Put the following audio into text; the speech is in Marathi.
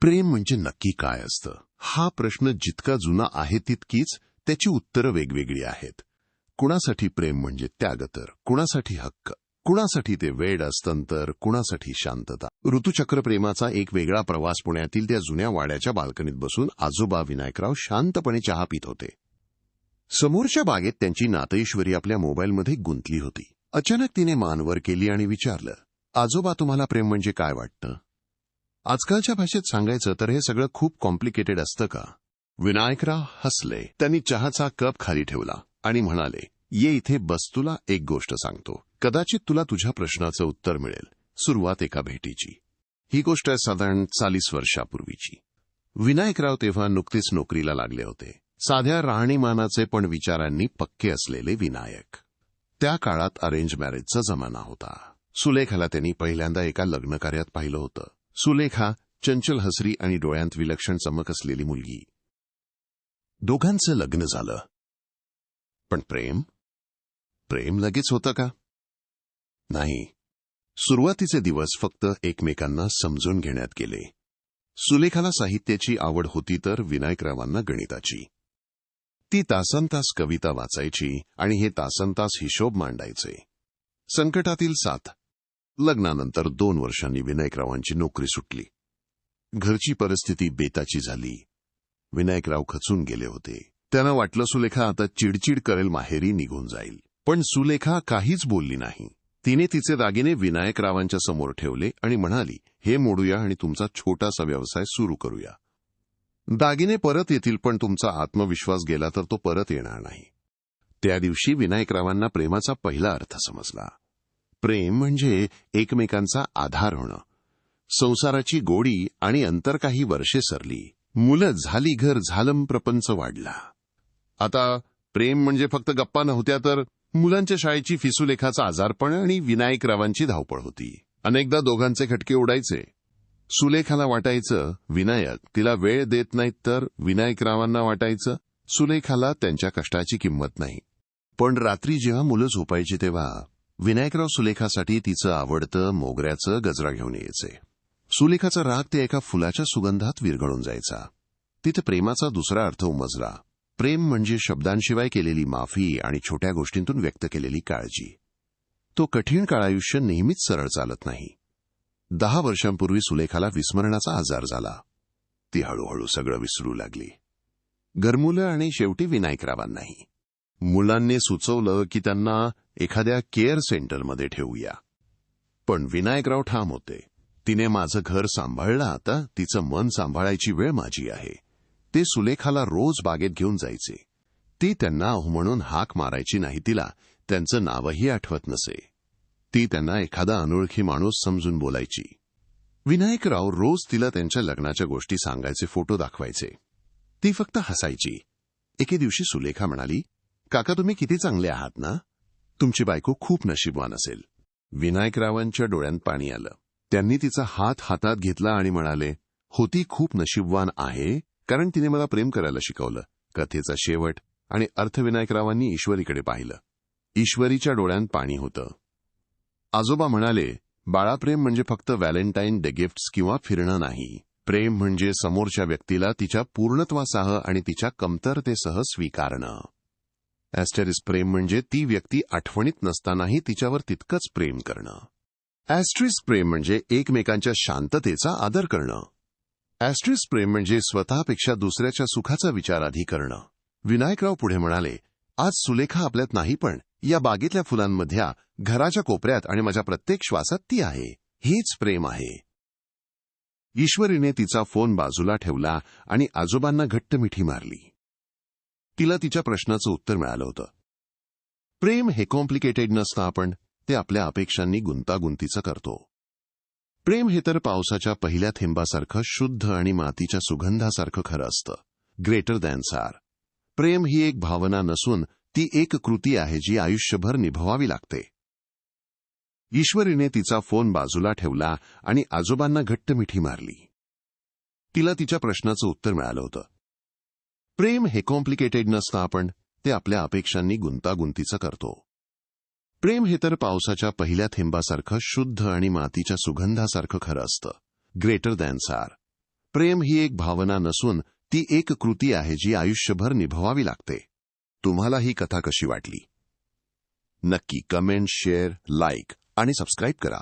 प्रेम म्हणजे नक्की काय असतं? हा प्रश्न जितका जुना आहे तितकीच त्याची उत्तरं वेगवेगळी आहेत. कुणासाठी प्रेम म्हणजे त्याग, तर कुणासाठी हक्क, कुणासाठी ते वेड असतं, तर कुणासाठी शांतता. ऋतुचक्र प्रेमाचा एक वेगळा प्रवास. पुण्यातील त्या जुन्या वाड्याच्या बाल्कनीत बसून आजोबा विनायकराव शांतपणे चहा पित होते. समोरच्या बागेत त्यांची नातईश्वरी आपल्या मोबाईलमध्ये गुंतली होती. अचानक तिने मान वर केली आणि विचारलं, आजोबा, तुम्हाला प्रेम म्हणजे काय वाटतं? आजकालच्या भाषेत सांगायचं तर हे सगळं खूप कॉम्प्लिकेटेड असतं का? विनायकराव हसले. त्यांनी चहाचा कप खाली ठेवला आणि म्हणाले, ये इथे बस, तुला एक गोष्ट सांगतो. कदाचित तुला तुझ्या प्रश्नाचं उत्तर मिळेल. सुरुवात एका भेटीची. ही गोष्ट आहे साधारण 40 वर्षापूर्वीची. विनायकराव तेव्हा नुकतेच नोकरीला लागले होते. साध्या राहणीमानाचे पण विचारांनी पक्के असलेले विनायक. त्या काळात अरेंज मॅरेजचा जमाना होता. सुलेखाला त्यांनी पहिल्यांदा एका लग्नकार्यात पाहिलं होतं. सुलेखा चंचल, हसरी आणि डोळ्यांत विलक्षण चमक असलेली मुलगी. दोघांचं लग्न झालं. पण प्रेम लगेच होतं का? नाही. सुरुवातीचे दिवस फक्त एकमेकांना समजून घेण्यात गेले. सुलेखाला साहित्याची आवड होती तर विनायकरावांना गणिताची. ती तासनतास कविता वाचायची आणि हे तासनतास हिशोब मांडायचे. संकटातील साथ. लग्नानंतर 2 वर्षांनी विनायकरावांची नोकरी सुटली. घरची परिस्थिती बेताची झाली. विनायकराव खचून गेले होते. त्यांना वाटलं सुलेखा आता चिडचिड करेल, माहेरी निघून जाईल. पण सुलेखा काहीच बोलली नाही. तिने तिचे दागिने विनायकरावांच्या समोर ठेवले आणि म्हणाली, हे मोडूया आणि तुमचा छोटासा व्यवसाय सुरू करूया. दागिने परत येतील, पण तुमचा आत्मविश्वास गेला तर तो परत येणार नाही. त्या दिवशी विनायकरावांना प्रेमाचा पहिला अर्थ समजला. प्रेम म्हणजे एकमेकांचा आधार होणं. संसाराची गोडी आणि अंतर. काही वर्षे सरली. मुलं झाली, घर झालं, प्रपंच वाढला. आता प्रेम म्हणजे फक्त गप्पा नव्हत्या, तर मुलांच्या शाळेची फी, सुलेखाचा आजारपण आणि विनायकरावांची धावपळ होती. अनेकदा दोघांचे खटके उडायचे. सुलेखाला वाटायचं विनायक तिला वेळ देत नाहीत, तर विनायकरावांना वाटायचं सुलेखाला त्यांच्या कष्टाची किंमत नाही. पण रात्री जेव्हा मुलं झोपायची तेव्हा विनायकराव सुलेखासाठी तिचं आवडतं मोगऱ्याचं गजरा घेऊन यायचे. सुलेखाचा राग ते एका फुलाच्या सुगंधात विरघळून जायचा. तिथे प्रेमाचा दुसरा अर्थ उमजला. प्रेम म्हणजे शब्दांशिवाय केलेली माफी आणि छोट्या गोष्टींतून व्यक्त केलेली काळजी. तो कठीण काळ आयुष्य नेहमीच सरळ चालत नाही. 10 वर्षांपूर्वी सुलेखाला विस्मरणाचा आजार झाला. ती हळूहळू सगळं विसरू लागली. घरमुलं आणि शेवटी विनायकरावांनाही. मुलांनी सुचवलं की त्यांना एखाद्या केअर सेंटरमध्ये ठेवूया. पण विनायकराव ठाम होते. तिने माझं घर सांभाळलं, आता तिचं मन सांभाळायची वेळ माझी आहे. ते सुलेखाला रोज बागेत घेऊन जायचे. ती त्यांना म्हणून हाक मारायची नाही. तिला त्यांचं नावही आठवत नसे. ती त्यांना एखादा अनोळखी माणूस समजून बोलायची. विनायकराव रोज तिला त्यांच्या लग्नाच्या गोष्टी सांगायचे, फोटो दाखवायचे. ती फक्त हसायची. एके दिवशी सुलेखा म्हणाली, काका, तुम्ही किती चांगले आहात ना? तुमची बायको खूप नशीबवान असेल. विनायकरावांच्या डोळ्यात पाणी आलं. त्यांनी तिचा हात हातात घेतला आणि म्हणाले, होती खूप नशीबवान आहे, कारण तिने मला प्रेम करायला शिकवलं. कथेचा शेवट आणि अर्थ. विनायकरावांनी ईश्वरीकडे पाहिलं. ईश्वरीच्या डोळ्यात पाणी होतं. आजोबा म्हणाले, बाळा, प्रेम म्हणजे फक्त व्हॅलेंटाईन डे गिफ्ट्स किंवा फिरणं नाही. प्रेम म्हणजे समोरच्या व्यक्तीला तिच्या पूर्णत्वासह आणि तिच्या कमतरतेसह स्वीकारणं. ॲस्टेरिस्क. प्रेम म्हणजे ती व्यक्ती आठवणीत नसतानाही तिच्यावर तितकंच प्रेम करणं. ॲस्टेरिस्क. प्रेम म्हणजे एकमेकांच्या शांततेचा आदर करणं. ॲस्टेरिस्क. प्रेम म्हणजे स्वतःपेक्षा दुसऱ्याच्या सुखाचा विचार आधी करणं. विनायकराव पुढे म्हणाले, आज सुलेखा आपल्यात नाही, पण या बागेतल्या फुलांमधल्या, घराच्या कोपऱ्यात आणि माझ्या प्रत्येक श्वासात ती आहे. हेच प्रेम आहे. ईश्वरीने तिचा फोन बाजूला ठेवला आणि आजोबांना घट्ट मिठी मारली. तिला तिच्या प्रश्नाचं उत्तर मिळालं होतं. प्रेम हे कॉम्प्लिकेटेड नसतं, आपण ते आपल्या अपेक्षांनी गुंतागुंतीचं करतो. प्रेम हे तर पावसाच्या पहिल्या थेंबासारखं शुद्ध आणि मातीच्या सुगंधासारखं खरं असतं. ग्रेटर दॅन सार. प्रेम ही एक भावना नसून ती एक कृती आहे जी आयुष्यभर निभवावी लागते. ईश्वरीने तिचा फोन बाजूला ठेवला आणि आजोबांना घट्ट मिठी मारली. तिला तिच्या प्रश्नाचं उत्तर मिळालं होतं. प्रेम हे कॉम्प्लिकेटेड नसतं, आपण ते आपल्या अपेक्षांनी गुंतागुंतीचं करतो. प्रेम हे तर पावसाच्या पहिल्या थेंबासारखं शुद्ध आणि मातीच्या सुगंधासारखं खरं असतं. ग्रेटर दॅन सार. प्रेम ही एक भावना नसून ती एक कृती आहे जी आयुष्यभर निभवावी लागते. तुम्हाला ही कथा कशी वाटली? नक्की कमेंट, शेअर, लाईक आणि सबस्क्राईब करा.